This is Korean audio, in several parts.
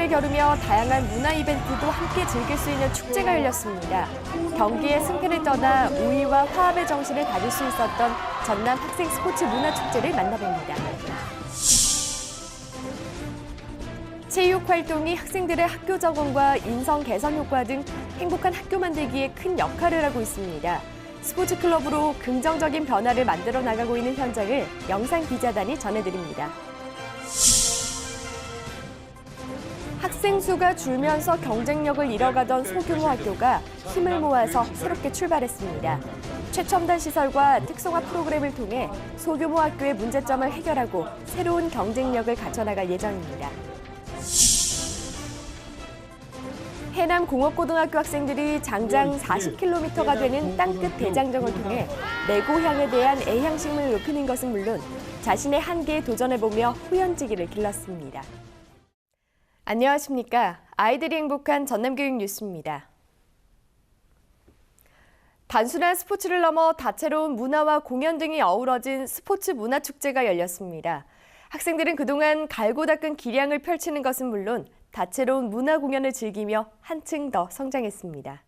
문화를 겨루며 다양한 문화 이벤트도 함께 즐길 수 있는 축제가 열렸습니다. 경기의 승패를 떠나 우위와 화합의 정신을 가질 수 있었던 전남 학생 스포츠 문화축제를 만나봅니다. 체육 활동이 학생들의 학교 적응과 인성 개선 효과 등 행복한 학교 만들기에 큰 역할을 하고 있습니다. 스포츠 클럽으로 긍정적인 변화를 만들어 나가고 있는 현장을 영상 기자단이 전해드립니다. 학생 수가 줄면서 경쟁력을 잃어가던 소규모 학교가 힘을 모아서 새롭게 출발했습니다. 최첨단 시설과 특성화 프로그램을 통해 소규모 학교의 문제점을 해결하고 새로운 경쟁력을 갖춰나갈 예정입니다. 해남 공업고등학교 학생들이 장장 40km가 되는 땅끝 대장정을 통해 내 고향에 대한 애향심을 높이는 것은 물론 자신의 한계에 도전해보며 후연지기를 길렀습니다. 안녕하십니까. 아이들이 행복한 전남교육 뉴스입니다. 단순한 스포츠를 넘어 다채로운 문화와 공연 등이 어우러진 스포츠 문화축제가 열렸습니다. 학생들은 그동안 갈고 닦은 기량을 펼치는 것은 물론 다채로운 문화 공연을 즐기며 한층 더 성장했습니다.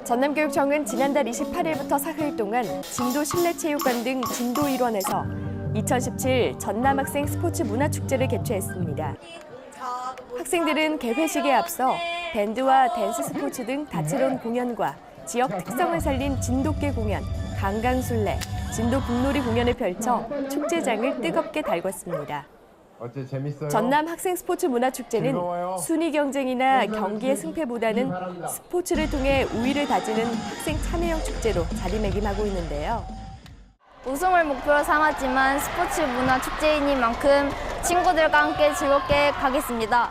전남교육청은 지난달 28일부터 사흘 동안 진도 실내체육관 등 진도 일원에서 2017 전남학생 스포츠 문화축제를 개최했습니다. 학생들은 개회식에 앞서 밴드와 댄스 스포츠 등 다채로운 공연과 지역 특성을 살린 진돗개 공연, 강강술래, 진도 북놀이 공연을 펼쳐 축제장을 뜨겁게 달궜습니다. 전남 학생 스포츠 문화축제는 순위 경쟁이나 경기의 승패보다는 스포츠를 통해 우위를 다지는 학생 참여형 축제로 자리매김하고 있는데요. 우승을 목표로 삼았지만 스포츠 문화 축제이니만큼 친구들과 함께 즐겁게 가겠습니다.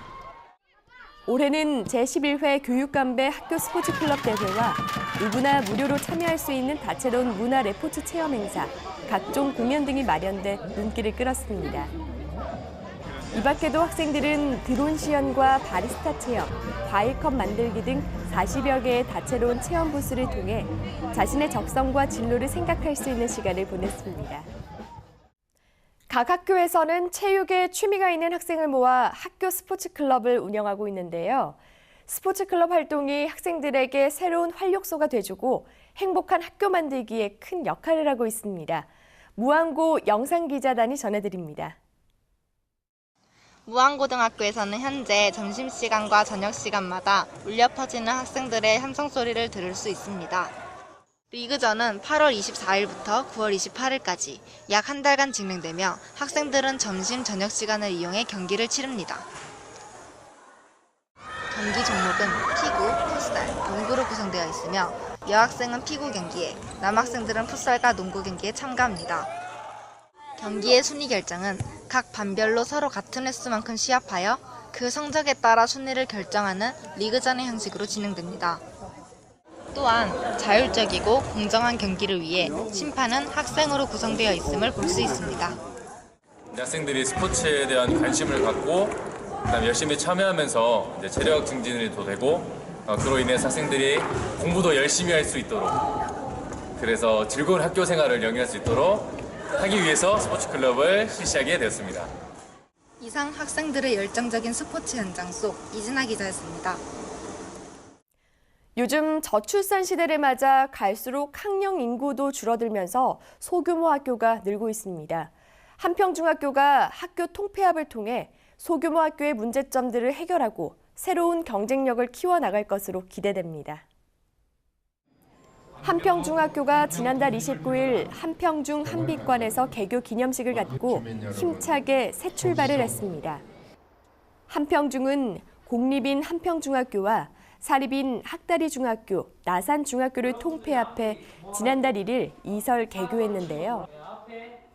올해는 제11회 교육감배 학교 스포츠 클럽 대회와 누구나 무료로 참여할 수 있는 다채로운 문화 레포츠 체험 행사, 각종 공연 등이 마련돼 눈길을 끌었습니다. 이 밖에도 학생들은 드론 시연과 바리스타 체험, 과일컵 만들기 등 40여 개의 다채로운 체험 부스를 통해 자신의 적성과 진로를 생각할 수 있는 시간을 보냈습니다. 각 학교에서는 체육에 취미가 있는 학생을 모아 학교 스포츠 클럽을 운영하고 있는데요. 스포츠 클럽 활동이 학생들에게 새로운 활력소가 돼주고 행복한 학교 만들기에 큰 역할을 하고 있습니다. 무안고 영상기자단이 전해드립니다. 무안고등학교에서는 현재 점심시간과 저녁시간마다 울려 퍼지는 학생들의 함성소리를 들을 수 있습니다. 리그전은 8월 24일부터 9월 28일까지 약 한 달간 진행되며 학생들은 점심, 저녁 시간을 이용해 경기를 치릅니다. 경기 종목은 피구, 풋살, 농구로 구성되어 있으며 여학생은 피구 경기에, 남학생들은 풋살과 농구 경기에 참가합니다. 경기의 순위 결정은 각 반별로 서로 같은 횟수만큼 시합하여 그 성적에 따라 순위를 결정하는 리그전의 형식으로 진행됩니다. 또한 자율적이고 공정한 경기를 위해 심판은 학생으로 구성되어 있음을 볼 수 있습니다. 학생들이 스포츠에 대한 관심을 갖고 그다음에 열심히 참여하면서 이제 체력 증진도 되고 그로 인해서 학생들이 공부도 열심히 할 수 있도록 그래서 즐거운 학교 생활을 영위할 수 있도록 하기 위해서 스포츠 클럽을 실시하게 되었습니다. 이상 학생들의 열정적인 스포츠 현장 속 이진아 기자였습니다. 요즘 저출산 시대를 맞아 갈수록 학령 인구도 줄어들면서 소규모 학교가 늘고 있습니다. 한평중학교가 학교 통폐합을 통해 소규모 학교의 문제점들을 해결하고 새로운 경쟁력을 키워나갈 것으로 기대됩니다. 한평중학교가 지난달 29일 한평중 한빛관에서 개교 기념식을 갖고 힘차게 새 출발을 했습니다. 한평중은 공립인 한평중학교와 사립인 학다리중학교, 나산중학교를 통폐합해 지난달 1일 이설 개교했는데요.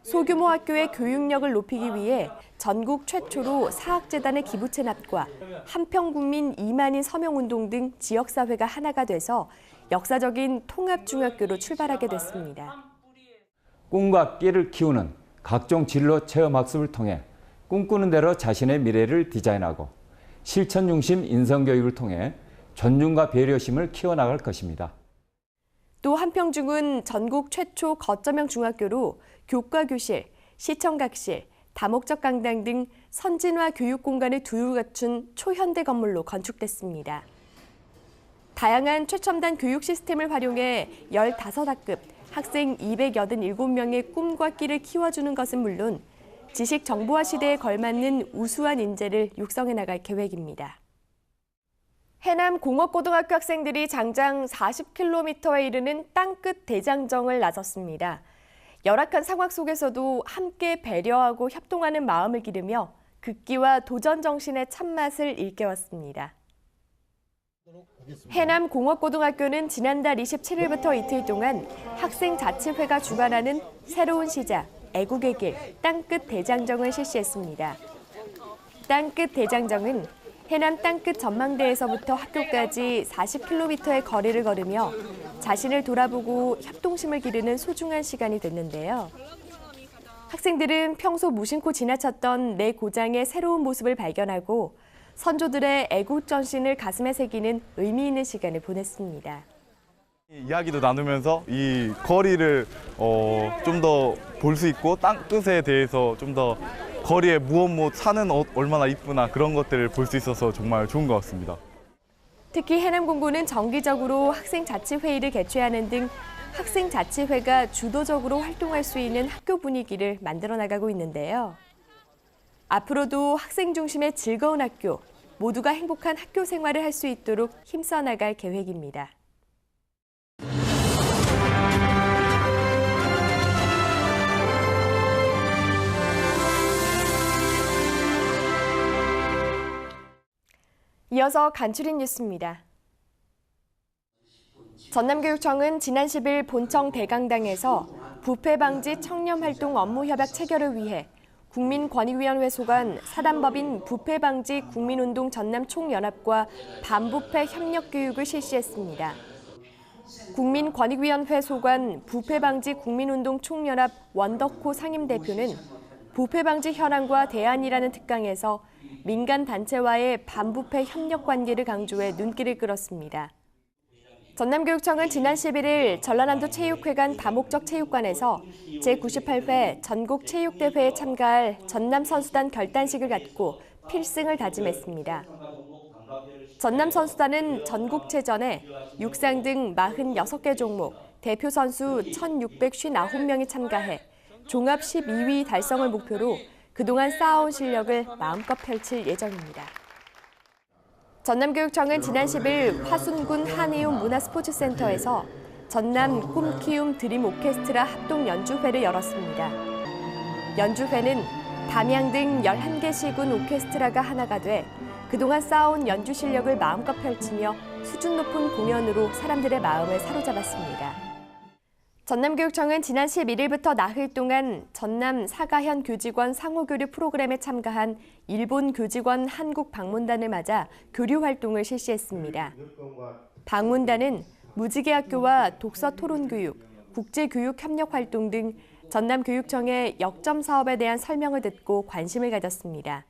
소규모 학교의 교육력을 높이기 위해 전국 최초로 사학재단의 기부 체납과 한평군민 2만인 서명운동 등 지역사회가 하나가 돼서 역사적인 통합중학교로 출발하게 됐습니다. 꿈과 끼를 키우는 각종 진로 체험학습을 통해 꿈꾸는 대로 자신의 미래를 디자인하고 실천 중심 인성교육을 통해 존중과 배려심을 키워나갈 것입니다. 또 한평중은 전국 최초 거점형 중학교로 교과교실, 시청각실, 다목적 강당 등 선진화 교육 공간을 두루 갖춘 초현대 건물로 건축됐습니다. 다양한 최첨단 교육 시스템을 활용해 15학급 학생 287명의 꿈과 끼를 키워주는 것은 물론 지식 정보화 시대에 걸맞는 우수한 인재를 육성해 나갈 계획입니다. 해남 공업고등학교 학생들이 장장 40km에 이르는 땅끝 대장정을 나섰습니다. 열악한 상황 속에서도 함께 배려하고 협동하는 마음을 기르며 극기와 도전 정신의 참맛을 일깨웠습니다. 해남 공업고등학교는 지난달 27일부터 이틀 동안 학생자치회가 주관하는 새로운 시작, 애국의 길, 땅끝 대장정을 실시했습니다. 땅끝 대장정은 해남 땅끝 전망대에서부터 학교까지 40km의 거리를 걸으며 자신을 돌아보고 협동심을 기르는 소중한 시간이 됐는데요. 학생들은 평소 무심코 지나쳤던 내 고장의 새로운 모습을 발견하고 선조들의 애국전신을 가슴에 새기는 의미 있는 시간을 보냈습니다. 이야기도 나누면서 이 거리를 좀 더 볼 수 있고 땅끝에 대해서 좀 더 거리에 무엇 사는 옷 얼마나 이쁘나 그런 것들을 볼 수 있어서 정말 좋은 것 같습니다. 특히 해남공고는 정기적으로 학생자치회의를 개최하는 등 학생자치회가 주도적으로 활동할 수 있는 학교 분위기를 만들어 나가고 있는데요. 앞으로도 학생 중심의 즐거운 학교, 모두가 행복한 학교 생활을 할 수 있도록 힘써 나갈 계획입니다. 이어서 간추린 뉴스입니다. 전남교육청은 지난 10일 본청 대강당에서 부패 방지 청렴 활동 업무 협약 체결을 위해 국민권익위원회 소관 사단법인 부패 방지 국민운동 전남 총연합과 반부패 협력 교육을 실시했습니다. 국민권익위원회 소관 부패 방지 국민운동 총연합 원덕호 상임대표는 부패 방지 현황과 대안이라는 특강에서 민간 단체와의 반부패 협력 관계를 강조해 눈길을 끌었습니다. 전남교육청은 지난 11일 전라남도 체육회관 다목적 체육관에서 제98회 전국체육대회에 참가할 전남 선수단 결단식을 갖고 필승을 다짐했습니다. 전남 선수단은 전국체전에 육상 등 46개 종목, 대표 선수 1,659명이 참가해 종합 12위 달성을 목표로 그동안 쌓아온 실력을 마음껏 펼칠 예정입니다. 전남교육청은 지난 10일 화순군 한의움 문화스포츠센터에서 전남 꿈키움 드림 오케스트라 합동 연주회를 열었습니다. 연주회는 담양 등 11개 시군 오케스트라가 하나가 돼 그동안 쌓아온 연주 실력을 마음껏 펼치며 수준 높은 공연으로 사람들의 마음을 사로잡았습니다. 전남교육청은 지난 11일부터 나흘 동안 전남 사가현 교직원 상호교류 프로그램에 참가한 일본 교직원 한국 방문단을 맞아 교류 활동을 실시했습니다. 방문단은 무지개학교와 독서 토론 교육, 국제교육 협력 활동 등 전남교육청의 역점 사업에 대한 설명을 듣고 관심을 가졌습니다.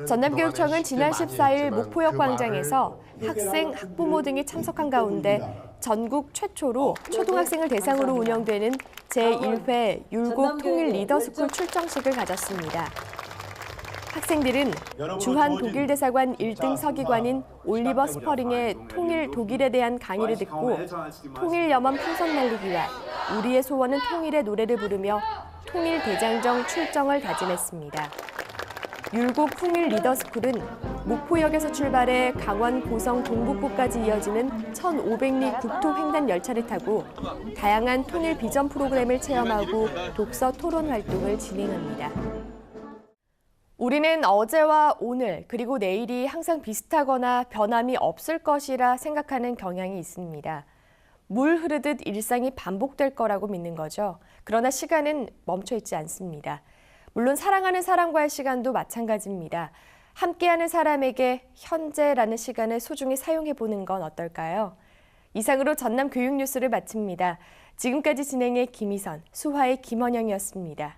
전남교육청은 지난 14일 목포역 광장에서 학생, 학부모 등이 참석한 가운데 전국 최초로 초등학생을 대상으로 운영되는 제1회 율곡 통일 리더스쿨 출정식을 가졌습니다. 학생들은 주한 독일 대사관 1등 서기관인 올리버 스퍼링의 통일 독일에 대한 강의를 듣고 통일 염원 풍선 날리기와 우리의 소원은 통일의 노래를 부르며 통일 대장정 출정을 다짐했습니다. 율곡 통일 리더스쿨은 목포역에서 출발해 강원 고성 동북부까지 이어지는 1,500리 국토 횡단 열차를 타고 다양한 통일 비전 프로그램을 체험하고 독서 토론 활동을 진행합니다. 우리는 어제와 오늘 그리고 내일이 항상 비슷하거나 변함이 없을 것이라 생각하는 경향이 있습니다. 물 흐르듯 일상이 반복될 거라고 믿는 거죠. 그러나 시간은 멈춰 있지 않습니다. 물론 사랑하는 사람과의 시간도 마찬가지입니다. 함께하는 사람에게 현재라는 시간을 소중히 사용해보는 건 어떨까요? 이상으로 전남 교육 뉴스를 마칩니다. 지금까지 진행의 김희선, 수화의 김원영이었습니다.